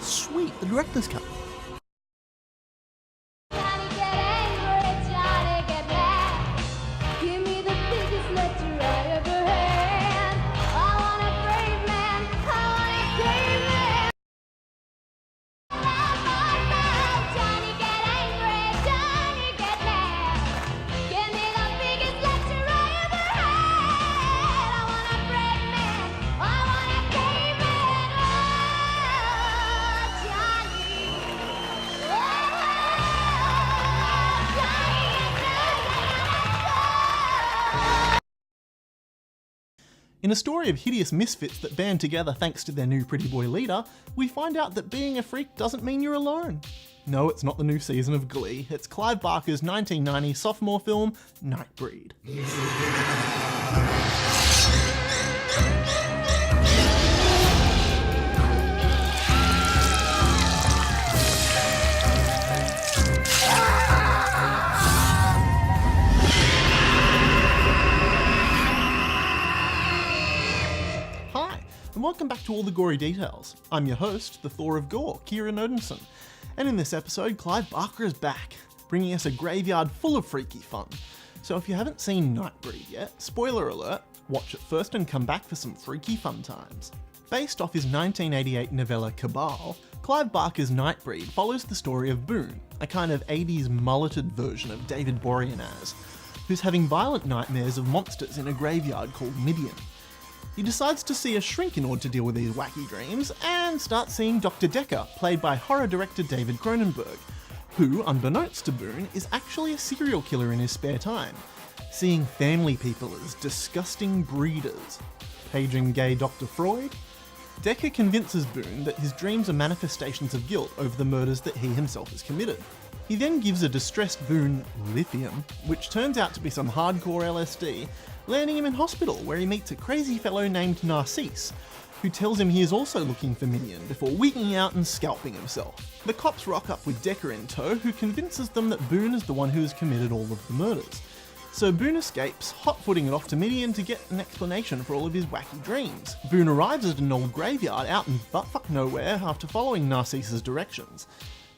Oh sweet, the director's cut. In a story of hideous misfits that band together thanks to their new pretty boy leader, we find out that being a freak doesn't mean you're alone. No, it's not the new season of Glee, it's Clive Barker's 1990 sophomore film, Nightbreed. And welcome back to All the Gory Details. I'm your host, the Thor of Gore, Kieran Odinson. And in this episode, Clive Barker is back, bringing us a graveyard full of freaky fun. So if you haven't seen Nightbreed yet, spoiler alert, watch it first and come back for some freaky fun times. Based off his 1988 novella Cabal, Clive Barker's Nightbreed follows the story of Boone, a kind of 80s mulleted version of David Boreanaz, who's having violent nightmares of monsters in a graveyard called Midian. He decides to see a shrink in order to deal with these wacky dreams, and starts seeing Dr. Decker, played by horror director David Cronenberg, who, unbeknownst to Boone, is actually a serial killer in his spare time, seeing family people as disgusting breeders. Paging gay Dr. Freud? Decker convinces Boone that his dreams are manifestations of guilt over the murders that he himself has committed. He then gives a distressed Boone lithium, which turns out to be some hardcore LSD, landing him in hospital where he meets a crazy fellow named Narcisse, who tells him he is also looking for Midian before wigging out and scalping himself. The cops rock up with Decker in tow, who convinces them that Boone is the one who has committed all of the murders. So Boone escapes, hot-footing it off to Midian to get an explanation for all of his wacky dreams. Boone arrives at an old graveyard out in buttfuck nowhere after following Narcisse's directions.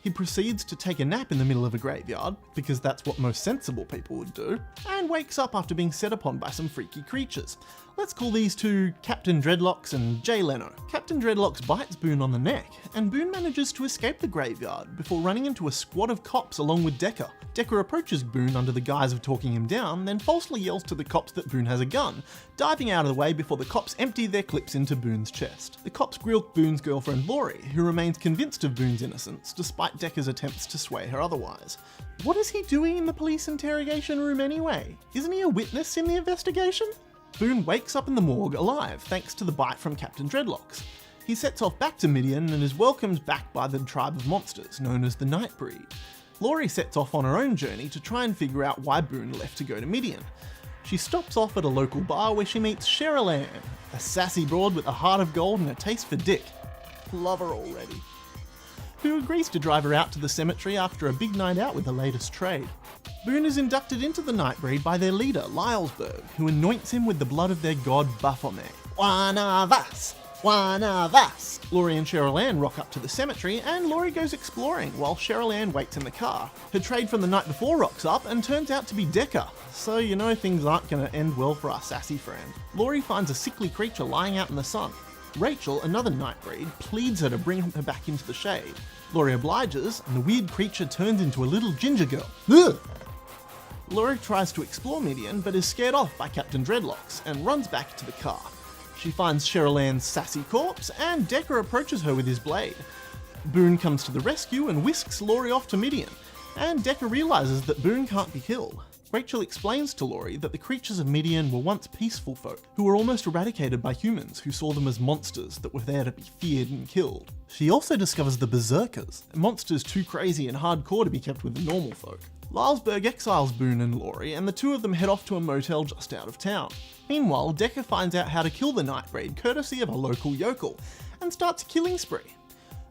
He proceeds to take a nap in the middle of a graveyard, because that's what most sensible people would do, and wakes up after being set upon by some freaky creatures. Let's call these two Captain Dreadlocks and Jay Leno. Captain Dreadlocks bites Boone on the neck, and Boone manages to escape the graveyard before running into a squad of cops along with Decker. Decker approaches Boone under the guise of talking him down, then falsely yells to the cops that Boone has a gun, diving out of the way before the cops empty their clips into Boone's chest. The cops grill Boone's girlfriend Laurie, who remains convinced of Boone's innocence despite Decker's attempts to sway her otherwise. What is he doing in the police interrogation room anyway? Isn't he a witness in the investigation? Boone wakes up in the morgue alive thanks to the bite from Captain Dreadlocks. He sets off back to Midian and is welcomed back by the tribe of monsters known as the Nightbreed. Laurie sets off on her own journey to try and figure out why Boone left to go to Midian. She stops off at a local bar where she meets Cheryl Ann, a sassy broad with a heart of gold and a taste for dick. Love her already. Who agrees to drive her out to the cemetery after a big night out with the latest trade. Boone is inducted into the Nightbreed by their leader, Lylesburg, who anoints him with the blood of their god Baphomet. One of us! One of us! Laurie and Cheryl Ann rock up to the cemetery, and Laurie goes exploring while Cheryl Ann waits in the car. Her trade from the night before rocks up and turns out to be Decker, so you know things aren't going to end well for our sassy friend. Laurie finds a sickly creature lying out in the sun. Rachel, another Nightbreed, pleads her to bring her back into the shade. Laurie obliges, and the weird creature turns into a little ginger girl. Ugh! Laurie tries to explore Midian, but is scared off by Captain Dreadlocks and runs back to the car. She finds Cheryl Ann's sassy corpse, and Decker approaches her with his blade. Boone comes to the rescue and whisks Laurie off to Midian, and Decker realises that Boone can't be killed. Rachel explains to Laurie that the creatures of Midian were once peaceful folk, who were almost eradicated by humans who saw them as monsters that were there to be feared and killed. She also discovers the Berserkers, monsters too crazy and hardcore to be kept with the normal folk. Lylesburg exiles Boone and Laurie, and the two of them head off to a motel just out of town. Meanwhile, Decker finds out how to kill the Nightbreed courtesy of a local yokel, and starts a killing spree.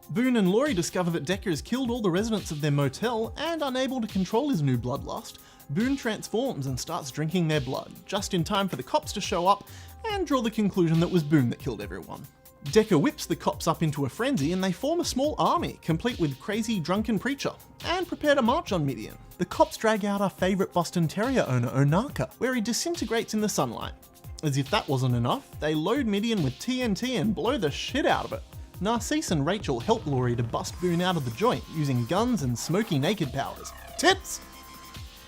Boone and Laurie discover that Decker has killed all the residents of their motel, and unable to control his new bloodlust, Boone transforms and starts drinking their blood, just in time for the cops to show up and draw the conclusion that it was Boone that killed everyone. Decker whips the cops up into a frenzy and they form a small army, complete with crazy drunken preacher, and prepare to march on Midian. The cops drag out our favourite Boston Terrier owner, Onaka, where he disintegrates in the sunlight. As if that wasn't enough, they load Midian with TNT and blow the shit out of it. Narcisse and Rachel help Laurie to bust Boone out of the joint using guns and smoky naked powers. Tits!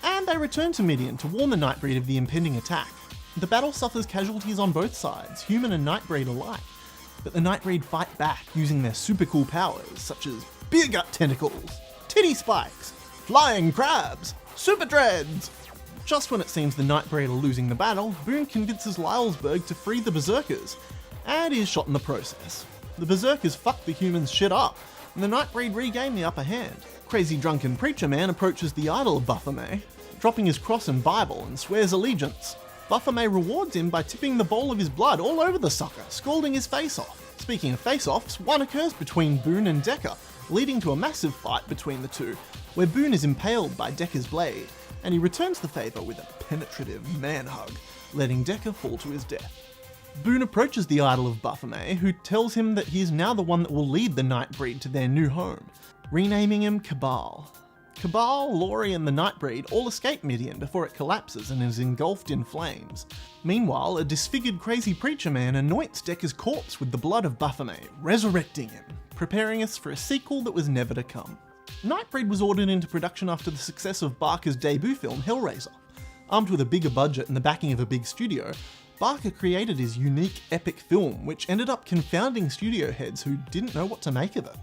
And they return to Midian to warn the Nightbreed of the impending attack. The battle suffers casualties on both sides, human and Nightbreed alike. But the Nightbreed fight back using their super cool powers, such as beer gut tentacles, titty spikes, flying crabs, super dreads. Just when it seems the Nightbreed are losing the battle, Boone convinces Lylesburg to free the Berserkers, and is shot in the process. The Berserkers fuck the humans shit up, and the Nightbreed regain the upper hand. Crazy drunken preacher man approaches the idol of Baphomet, dropping his cross and Bible, and swears allegiance. Baphomet rewards him by tipping the bowl of his blood all over the sucker, scalding his face off. Speaking of face-offs, one occurs between Boone and Decker, leading to a massive fight between the two, where Boone is impaled by Decker's blade, and he returns the favour with a penetrative man-hug, letting Decker fall to his death. Boone approaches the idol of Baphomet, who tells him that he is now the one that will lead the Nightbreed to their new home, renaming him Cabal. Cabal, Laurie and the Nightbreed all escape Midian before it collapses and is engulfed in flames. Meanwhile, a disfigured crazy preacher man anoints Decker's corpse with the blood of Baphomet, resurrecting him, preparing us for a sequel that was never to come. Nightbreed was ordered into production after the success of Barker's debut film, Hellraiser. Armed with a bigger budget and the backing of a big studio, Barker created his unique, epic film, which ended up confounding studio heads who didn't know what to make of it.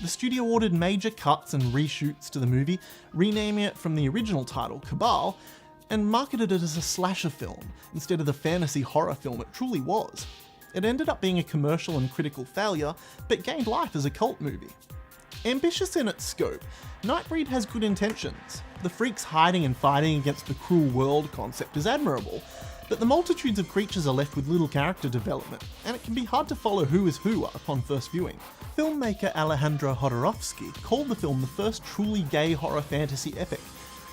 The studio ordered major cuts and reshoots to the movie, renaming it from the original title, Cabal, and marketed it as a slasher film, instead of the fantasy horror film it truly was. It ended up being a commercial and critical failure, but gained life as a cult movie. Ambitious in its scope, Nightbreed has good intentions. The freaks hiding and fighting against the cruel world concept is admirable, but the multitudes of creatures are left with little character development, and it can be hard to follow who is who upon first viewing. Filmmaker Alejandro Jodorowsky called the film the first truly gay horror fantasy epic,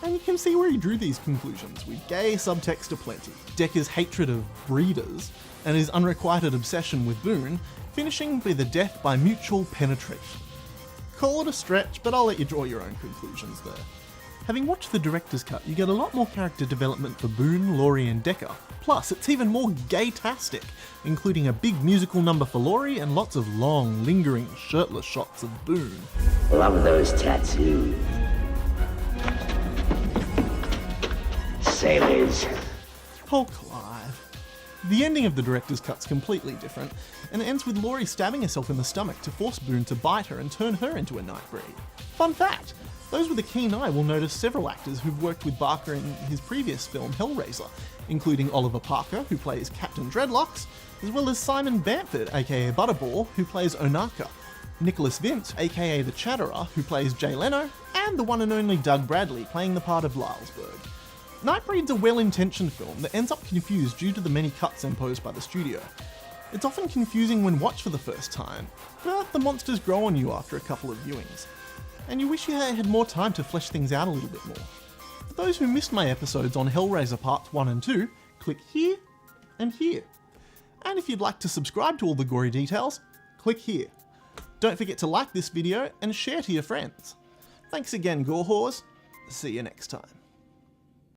and you can see where he drew these conclusions, with gay subtext aplenty, Decker's hatred of breeders, and his unrequited obsession with Boone, finishing with a death by mutual penetration. Call it a stretch, but I'll let you draw your own conclusions there. Having watched the director's cut, you get a lot more character development for Boone, Laurie and Decker. Plus, it's even more gay-tastic, including a big musical number for Laurie and lots of long, lingering, shirtless shots of Boone. Love those tattoos. Sailors. Oh, Clive. The ending of the director's cut's completely different, and it ends with Laurie stabbing herself in the stomach to force Boone to bite her and turn her into a Nightbreed. Fun fact! Those with a keen eye will notice several actors who've worked with Barker in his previous film Hellraiser, including Oliver Parker, who plays Captain Dreadlocks, as well as Simon Bamford, aka Butterball, who plays Onaka, Nicholas Vince, aka the Chatterer, who plays Jay Leno, and the one and only Doug Bradley, playing the part of Lylesburg. Nightbreed's a well-intentioned film that ends up confused due to the many cuts imposed by the studio. It's often confusing when watched for the first time, but the monsters grow on you after a couple of viewings, and you wish you had more time to flesh things out a little bit more. For those who missed my episodes on Hellraiser Parts 1 and 2, click here and here. And if you'd like to subscribe to all the gory details, click here. Don't forget to like this video and share to your friends. Thanks again, gore whores. See you next time.